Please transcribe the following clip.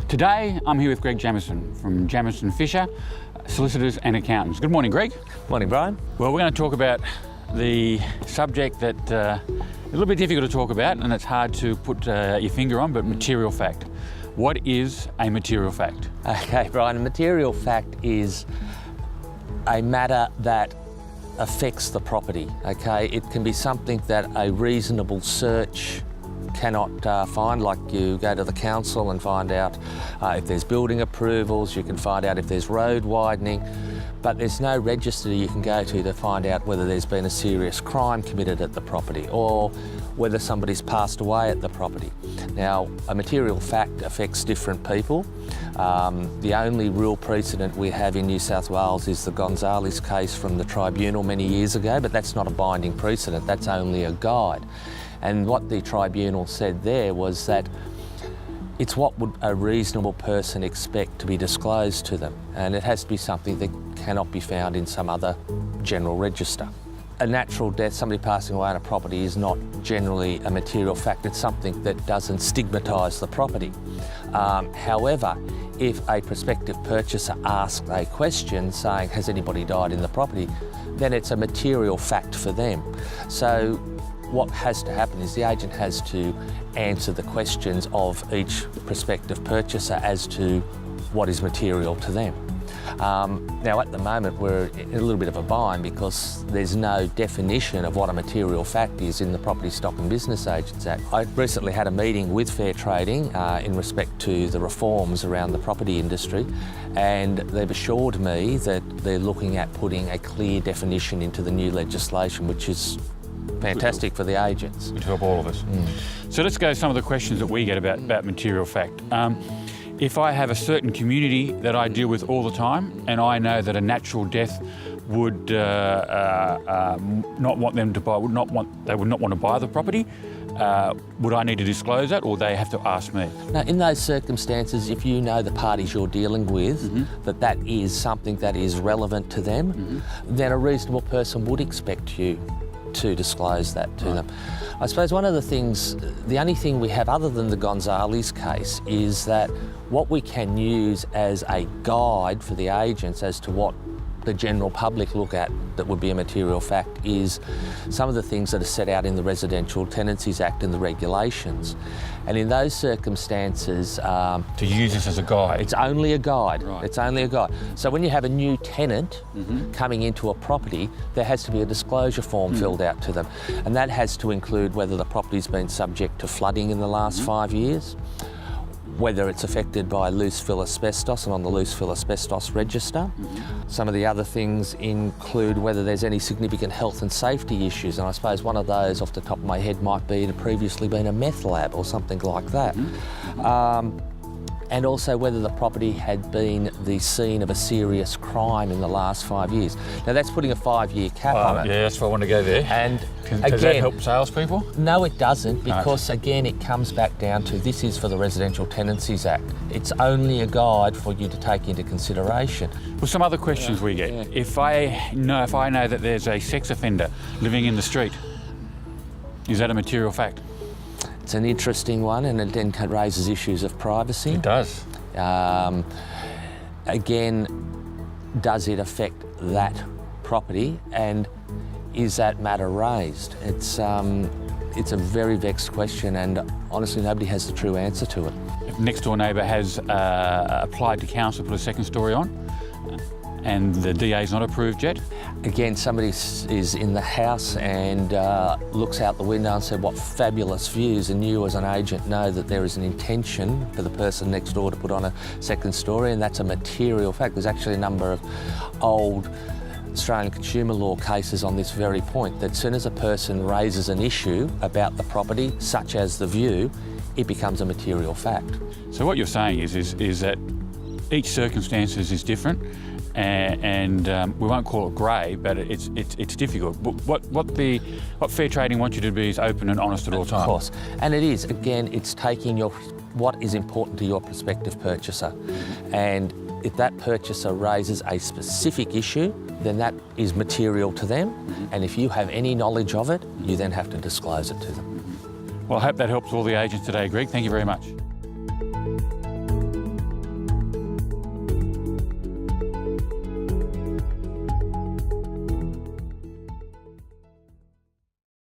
Today, I'm here with Greg Jemmeson from Jemmeson Fisher, solicitors and accountants. Good morning, Greg. Morning, Brian. Well, we're going to talk about the subject that a little bit difficult to talk about, and it's hard to put your finger on, but material fact. What is a material fact? Okay, Brian, a material fact is a matter that affects the property, okay? It can be something that a reasonable search cannot find, like you go to the council and find out if there's building approvals, you can find out if there's road widening, but there's no register you can go to find out whether there's been a serious crime committed at the property or whether somebody's passed away at the property. Now, a material fact affects different people. The only real precedent we have in New South Wales is the Gonzales case from the tribunal many years ago, but that's not a binding precedent, that's only a guide. And what the tribunal said there was that it's what would a reasonable person expect to be disclosed to them, and it has to be something that cannot be found in some other general register. A natural death, somebody passing away on a property, is not generally a material fact. It's something that doesn't stigmatise the property. However, if a prospective purchaser asks a question saying, has anybody died in the property, then it's a material fact for them. So what has to happen is the agent has to answer the questions of each prospective purchaser as to what is material to them. Now at the moment we're in a little bit of a bind because there's no definition of what a material fact is in the Property Stock and Business Agents Act. I recently had a meeting with Fair Trading in respect to the reforms around the property industry, and they've assured me that they're looking at putting a clear definition into the new legislation, which is fantastic for the agents. To help all of us. So let's go to some of the questions that we get about material fact. If I have a certain community that I deal with all the time, and I know that a natural death would not want them to buy, they would not want to buy the property, would I need to disclose that, or they have to ask me? Now, in those circumstances, if you know the parties you're dealing with, that is something that is relevant to them, then a reasonable person would expect you to disclose that to them. I suppose one of the things, the only thing we have other than the Gonzales case is that what we can use as a guide for the agents as to what the general public look at that would be a material fact is some of the things that are set out in the Residential Tenancies Act and the regulations. And in those circumstances... to use this as a guide? It's only a guide. Right. It's only a guide. So when you have a new tenant coming into a property, there has to be a disclosure form filled out to them. And that has to include whether the property's been subject to flooding in the last 5 years, whether it's affected by loose fill asbestos and on the loose fill asbestos register. Some of the other things include whether there's any significant health and safety issues, and I suppose one of those off the top of my head might be it had previously been a meth lab or something like that. And also whether the property had been the scene of a serious crime in the last 5 years. Now that's putting a 5-year cap on it. Yeah, that's why I want to go there. And does that help salespeople? No, it doesn't, because again, it comes back down to this is for the Residential Tenancies Act. It's only a guide for you to take into consideration. Well, some other questions we get. If I know that there's a sex offender living in the street, is that a material fact? It's an interesting one, and it then raises issues of privacy. It does. Again, does it affect that property, and is that matter raised? It's a very vexed question, and honestly, nobody has the true answer to it. If next door neighbour has applied to council to put a second story on, and the DA's not approved yet? Again, somebody is in the house and looks out the window and said, what fabulous views, and you as an agent know that there is an intention for the person next door to put on a second story, and that's a material fact. There's actually a number of old Australian consumer law cases on this very point, that as soon as a person raises an issue about the property, such as the view, it becomes a material fact. So what you're saying is that each circumstance is different, and we won't call it grey, but it's difficult. But what Fair Trading wants you to be is open and honest at all times. Of course, and it is. Again, it's taking what is important to your prospective purchaser, and if that purchaser raises a specific issue, then that is material to them, and if you have any knowledge of it, you then have to disclose it to them. Well, I hope that helps all the agents today, Greg. Thank you very much.